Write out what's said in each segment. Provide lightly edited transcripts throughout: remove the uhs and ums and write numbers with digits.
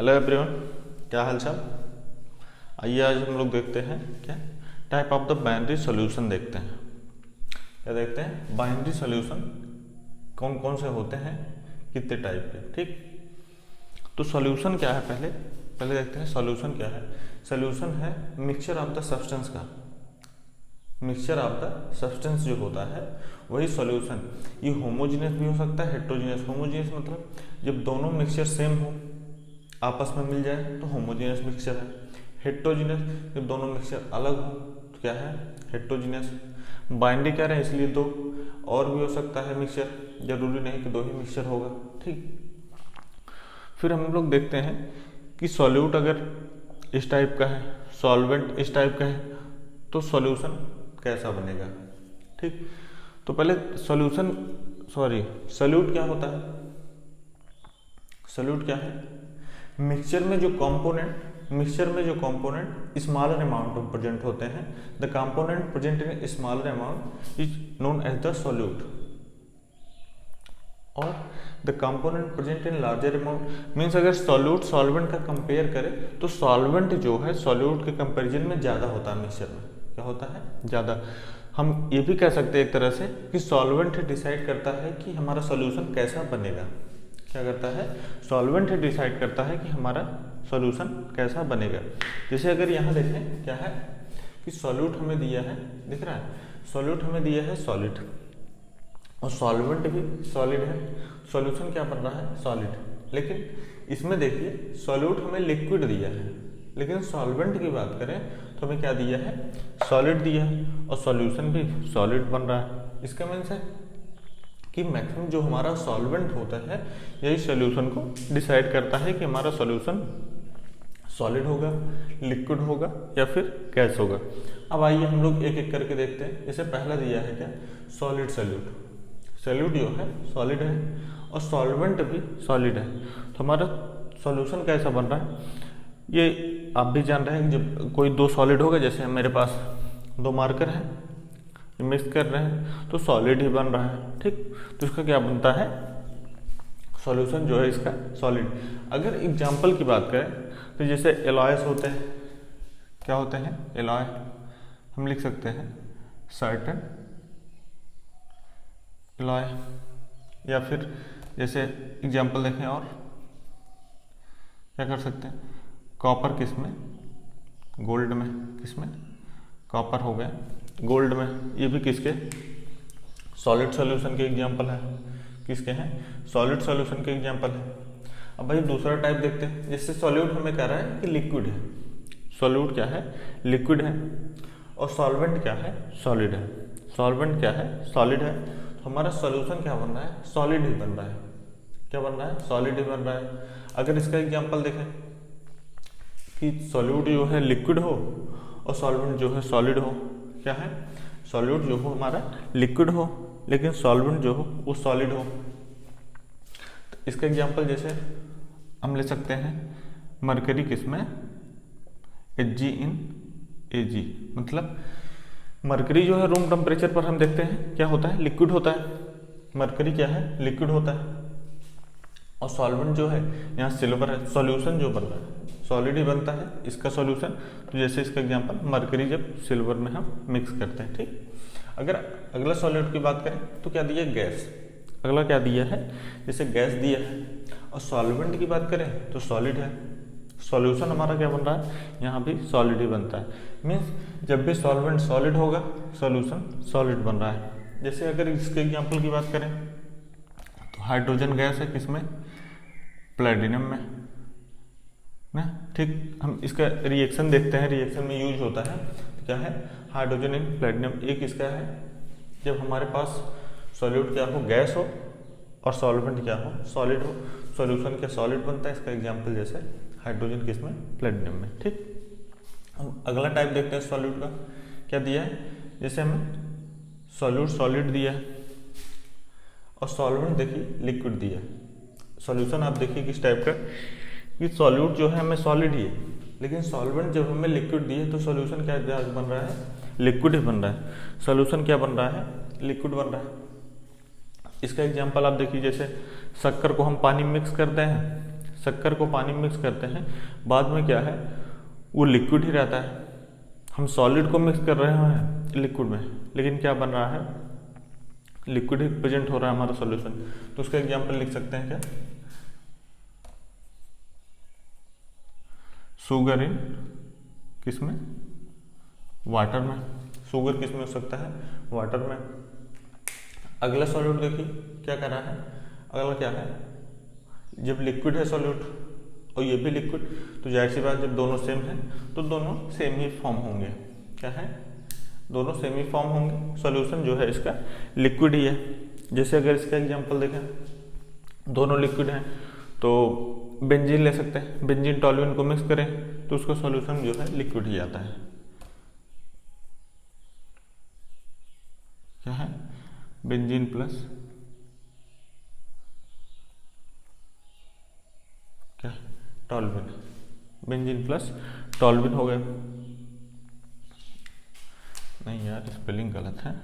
Hello everyone, क्या हाल चाल। आइए आज हम लोग देखते हैं क्या type of the binary solution देखते हैं। क्या देखते हैं? बाइनरी सॉल्यूशन कौन कौन से होते हैं, कितने टाइप के। ठीक, तो सॉल्यूशन क्या है, पहले देखते हैं सॉल्यूशन क्या है। सॉल्यूशन है मिक्सचर ऑफ द सब्सटेंस का, मिक्सचर ऑफ द सब्सटेंस जो होता है वही सॉल्यूशन। ये होमोजीनियस भी हो सकता है, हेट्रोजीनियस। होमोजीनियस मतलब जब दोनों मिक्सचर सेम हो, आपस में मिल जाए तो होमोजीनियस मिक्सचर है। हेट्रोजीनियस जब दोनों मिक्सचर अलग हो तो क्या है, हेट्रोजीनियस। बाइनरी कह रहे हैं इसलिए दो, और भी हो सकता है मिक्सचर, जरूरी नहीं कि दो ही मिक्सचर होगा। ठीक, फिर हम लोग देखते हैं कि सॉल्यूट अगर इस टाइप का है, सॉल्वेंट इस टाइप का है, तो सॉल्यूशन कैसा बनेगा। ठीक, तो पहले सॉल्यूट क्या होता है। सॉल्यूट क्या है? मिक्सचर में जो कंपोनेंट स्मॉलर अमाउंट में प्रेजेंट होते हैं, the component present in smaller amount is known as the solute, और the component present in larger amount means अगर सॉल्यूट सॉल्वेंट का कंपेयर करें तो सॉल्वेंट जो है सॉल्यूट के कंपैरिजन में ज़्यादा होता है। मिक्सचर में क्या होता है, ज़्यादा। हम ये भी कह सकते हैं एक तरह से कि सॉल्वेंट डिसाइड करता है कि हमारा सॉल्यूशन कैसा बनेगा। क्या करता है? सॉल्वेंट डिसाइड करता है कि हमारा सॉल्यूशन कैसा बनेगा। जैसे अगर यहाँ देखें क्या है कि सॉल्यूट हमें दिया है, दिख रहा है, सॉल्यूट हमें दिया है सॉलिड, और सॉल्वेंट भी सॉलिड है, सॉल्यूशन क्या बन रहा है, सॉलिड। लेकिन इसमें देखिए सॉल्यूट हमें लिक्विड दिया है, लेकिन सॉल्वेंट की बात करें तो हमें क्या दिया है, सॉलिड दिया है, और सॉल्यूशन भी सॉलिड बन रहा है। इसका मीन्स है कि मैक्सिमम जो हमारा सॉल्वेंट होता है यही सॉल्यूशन को डिसाइड करता है कि हमारा सॉल्यूशन सॉलिड होगा, लिक्विड होगा या फिर गैस होगा। अब आइए हम लोग एक एक करके देखते हैं। जैसे पहला दिया है क्या, सॉलिड सॉल्यूट। सॉल्यूट जो है सॉलिड है और सॉल्वेंट भी सॉलिड है, तो हमारा सॉल्यूशन कैसा बन रहा है ये आप भी जान रहे हैं। जब कोई दो सॉलिड होगा, जैसे मेरे पास दो मार्कर है, मिक्स कर रहे हैं तो सॉलिड ही बन रहा है। ठीक, तो इसका क्या बनता है, सॉल्यूशन जो है इसका सॉलिड। अगर एग्जांपल की बात करें तो जैसे एलॉयस होते हैं, क्या होते हैं एलॉय, हम लिख सकते हैं सर्टेन एलॉय, या फिर जैसे एग्जांपल देखें और क्या कर सकते हैं, कॉपर किसमें, गोल्ड में, किसमें कॉपर हो गया, गोल्ड में। ये भी किसके, सॉलिड सॉल्यूशन के एग्जांपल है। किसके हैं, सॉलिड सॉल्यूशन के एग्जांपल है। अब भाई दूसरा टाइप देखते हैं। जैसे सॉल्यूट हमें कह रहा है कि लिक्विड है, सॉल्यूट क्या है, लिक्विड है, और सॉल्वेंट क्या है, सॉलिड है। सॉल्वेंट क्या है, सॉलिड है, तो हमारा सॉल्यूशन क्या बन रहा है, सॉलिड ही बन रहा है। क्या बन रहा है, सॉलिड ही बन रहा है। अगर इसका एग्जाम्पल देखें कि सॉल्यूट जो है लिक्विड हो और सॉल्वेंट जो है सॉलिड हो, क्या है, सॉल्यूट जो हो हमारा लिक्विड हो लेकिन सॉल्वेंट जो हो वो सॉलिड हो। तो इसका एग्जांपल जैसे हम ले सकते हैं मरकरी किसमें, Hg इन Ag, मतलब मरकरी जो है रूम टेम्परेचर पर हम देखते हैं क्या होता है, लिक्विड होता है। मरकरी क्या है, लिक्विड होता है, और सॉल्वेंट जो है यहाँ सिल्वर है। सॉल्यूशन जो बन रहा है सॉलिड ही बनता है इसका सॉल्यूशन। तो जैसे इसका एग्जांपल मरकरी जब सिल्वर में हम मिक्स करते हैं। ठीक, अगर अगला सॉल्यूट की बात करें तो क्या दिया, गैस। अगला क्या दिया है, जैसे गैस दिया है, और सॉल्वेंट की बात करें तो सॉलिड है। सॉल्यूशन हमारा क्या बन रहा है, यहाँ भी सॉलिड ही बनता है। मीन्स जब भी सॉल्वेंट सॉलिड होगा सॉल्यूशन सॉलिड बन रहा है। जैसे अगर इसके एग्जाम्पल की बात करें तो हाइड्रोजन गैस है किसमें, प्लेटिनम में ना। ठीक, हम इसका रिएक्शन देखते हैं, रिएक्शन में यूज होता है तो क्या है, हाइड्रोजन इन प्लेटिनम। एक इसका है जब हमारे पास सॉल्यूट क्या हो, गैस हो, और सॉल्वेंट क्या हो, सॉलिड हो, सॉल्यूशन क्या सॉलिड बनता है। इसका एग्जांपल जैसे हाइड्रोजन किसमें, प्लेटिनम में। ठीक, हम अगला टाइप देखते हैं सॉल्यूट का। क्या दिया है, जैसे हमें सॉल्यूट सॉलिड दिया है और सॉल्वेंट देखिए लिक्विड दिया है। सॉल्यूशन आप देखिए किस टाइप का, कि सॉल्यूट जो है हमें सॉलिड ही है, लेकिन सॉल्वेंट जब हमें लिक्विड दिए तो सॉल्यूशन क्या बन रहा है, लिक्विड ही बन रहा है। सॉल्यूशन क्या बन रहा है, लिक्विड बन रहा है। इसका एग्जांपल आप देखिए, जैसे शक्कर को हम पानी में मिक्स करते हैं, शक्कर को पानी में मिक्स करते हैं, बाद में क्या है वो लिक्विड ही रहता है। हम सॉलिड को मिक्स कर रहे हैं लिक्विड में, लेकिन क्या बन रहा है, लिक्विड ही प्रेजेंट हो रहा है हमारा सॉल्यूशन। तो उसका एग्जांपल लिख सकते हैं क्या, शुगर इन किसमें, वाटर में। शुगर किस में हो सकता है, वाटर में। अगला सॉल्यूट देखिए क्या कर रहा है, अगला क्या है, जब लिक्विड है सॉल्यूट और ये भी लिक्विड, तो जाहिर सी बात जब दोनों सेम है तो दोनों सेम ही फॉर्म होंगे। क्या है, दोनों सेम ही फॉर्म होंगे। सॉल्यूशन जो है इसका लिक्विड ही है। जैसे अगर इसका एग्जांपल देखें, दोनों लिक्विड हैं तो बेंजीन ले सकते हैं, बेंजीन टॉल्यूइन को मिक्स करें तो उसका सॉल्यूशन जो है लिक्विड ही आता है। क्या है, बेंजीन प्लस क्या, टॉल्यूइन, बेंजीन प्लस टॉल्यूइन हो गया। नहीं यार स्पेलिंग गलत है,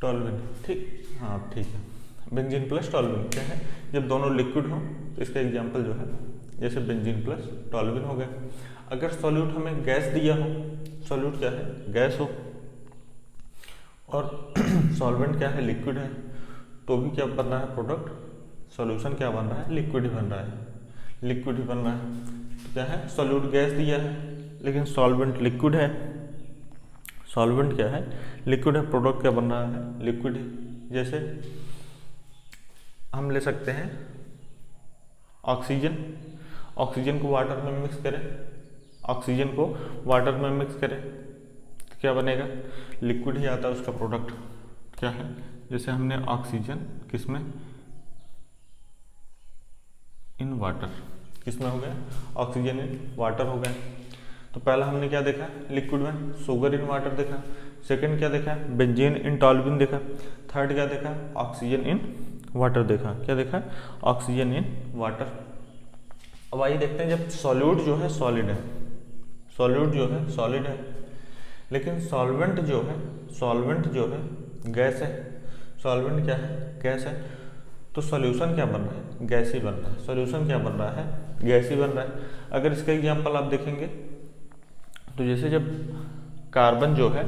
टॉल्यूइन, ठीक, हाँ ठीक है, बेंजीन प्लस टॉल्यूइन। क्या है, जब दोनों लिक्विड हो तो इसका एग्जांपल जो है जैसे बेंजीन प्लस टॉल्यूइन हो गया। अगर सॉल्यूट हमें गैस दिया हो, सॉल्यूट क्या है, गैस हो, और सॉल्वेंट क्या है, लिक्विड है, तो भी क्या बन रहा है प्रोडक्ट, सॉल्यूशन क्या बन रहा है, लिक्विड ही बन रहा है, लिक्विड ही बन रहा है। तो क्या है, सॉल्यूट गैस दिया है लेकिन सॉल्वेंट लिक्विड है, सॉल्वेंट क्या है, लिक्विड है, प्रोडक्ट क्या बन रहा है, लिक्विड है। जैसे हम ले सकते हैं ऑक्सीजन, ऑक्सीजन को वाटर में मिक्स करें, ऑक्सीजन को वाटर में मिक्स करें तो क्या बनेगा, लिक्विड ही आता है उसका प्रोडक्ट। क्या है, जैसे हमने ऑक्सीजन किसमें, इन वाटर, किसमें हो गया, ऑक्सीजन इन वाटर हो गया। तो पहला हमने क्या देखा, लिक्विड में शुगर इन वाटर देखा, सेकंड क्या देखा, बेंजीन इन टॉल्यूइन देखा, थर्ड क्या देखा, ऑक्सीजन इन वाटर देखा। क्या देखा, ऑक्सीजन इन वाटर। अब आइए देखते हैं, जब सॉल्यूट जो है सॉलिड है, सॉल्यूट जो है सॉलिड है, लेकिन सॉल्वेंट जो है, सॉल्वेंट जो है गैस है, सॉल्वेंट क्या है, गैस है, तो सॉल्यूशन क्या बन रहा है, गैस ही बन रहा है, सॉल्यूशन क्या बन रहा है, गैस ही बन रहा है। अगर इसका एग्जांपल आप देखेंगे तो जैसे जब कार्बन जो है,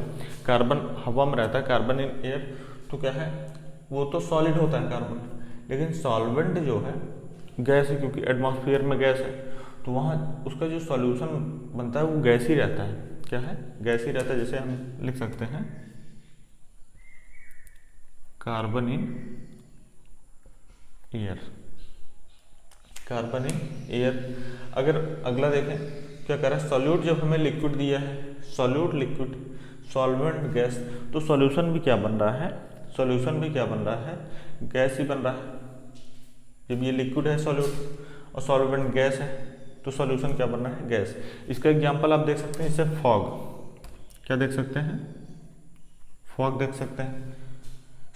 कार्बन हवा में रहता है, कार्बन इन एयर, तो क्या है वो तो सॉलिड होता है कार्बन, लेकिन सॉल्वेंट जो है गैस है, क्योंकि एटमॉस्फेयर में गैस है, तो वहाँ उसका जो सॉल्यूशन बनता है वो गैस ही रहता है। क्या है, गैस ही रहता है। जैसे हम लिख सकते हैं carbon in air, carbon in air. अगर अगला देखें क्या कर रहा है, सॉल्यूट जब हमें लिक्विड दिया है, सॉल्यूट लिक्विड, सॉल्वेंट गैस, तो सॉल्यूशन भी क्या बन रहा है, सॉल्यूशन भी क्या बन रहा है, गैस ही बन रहा है। जब ये लिक्विड है सॉल्यूट और सॉल्वेंट गैस है तो सॉल्यूशन क्या बन रहा है, गैस। इसका एग्जांपल आप देख सकते हैं, जैसे फॉग, क्या देख सकते हैं, फॉग देख सकते हैं।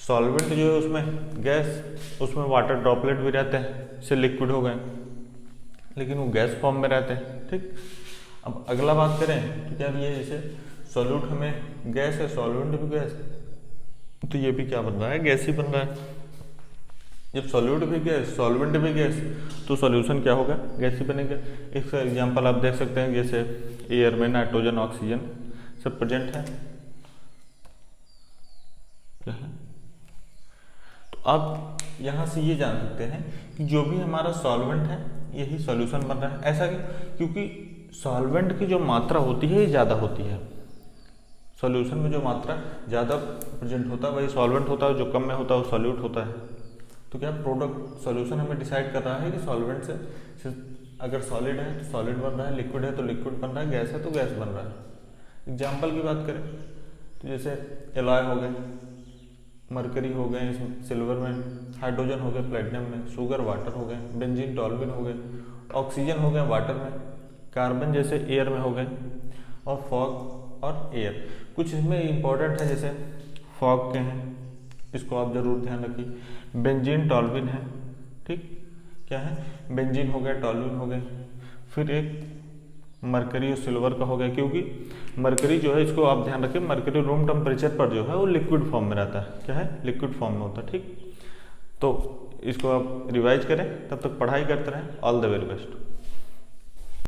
सॉल्वेंट जो है उसमें गैस, उसमें वाटर ड्रॉपलेट भी रहते हैं, इससे लिक्विड हो गए, लेकिन वो गैस फॉर्म में रहते हैं। ठीक, अब अगला बात करें तो क्या दिया, जैसे सॉल्यूट हमें गैस है, सॉल्वेंट भी गैस, तो ये भी क्या बन रहा है, गैस ही बन रहा है। जब सॉल्यूट भी गैस, सॉल्वेंट भी गैस, तो सॉल्यूशन क्या होगा, गैस ही बनेगा। इसका एग्जांपल आप देख सकते हैं, जैसे एयर में नाइट्रोजन, ऑक्सीजन सब प्रेजेंट है। क्या है, तो आप यहाँ से ये जान सकते हैं कि जो भी हमारा सॉल्वेंट है यही सॉल्यूशन बन रहा है। ऐसा क्योंकि सॉल्वेंट की जो मात्रा होती है ये ज़्यादा होती है, सॉल्यूशन में जो मात्रा ज़्यादा प्रेजेंट होता है वही सॉल्वेंट होता है, जो कम में होता है वो सॉल्यूट होता है। तो क्या प्रोडक्ट सॉल्यूशन हमें डिसाइड कर रहा है कि सॉल्वेंट से अगर सॉलिड है तो सॉलिड बन रहा है, लिक्विड है तो लिक्विड बन रहा है, गैस है तो गैस बन रहा है। एग्जाम्पल की बात करें तो जैसे एलॉय हो गए, मरकरी हो गए, सिल्वर में, हाइड्रोजन हो गए प्लेटिनम में, शुगर वाटर हो गए, बेंजीन टॉल्यूइन हो गए, ऑक्सीजन हो गए वाटर में, कार्बन जैसे एयर में हो गए, और फॉग और एयर। कुछ इसमें इंपॉर्टेंट है, जैसे फॉग के हैं, इसको आप जरूर ध्यान रखिए। बेंजीन टॉल्यूइन है, ठीक, क्या है, बेंजीन हो गया, टॉल्यूइन हो गए। फिर एक मरकरी और सिल्वर का हो गया, क्योंकि मरकरी जो है, इसको आप ध्यान रखें, मरकरी रूम टेम्परेचर पर जो है वो लिक्विड फॉर्म में रहता है। क्या है? लिक्विड फॉर्म में होता है। ठीक, तो इसको आप रिवाइज करें, तब तक पढ़ाई करते रहें। All the very best.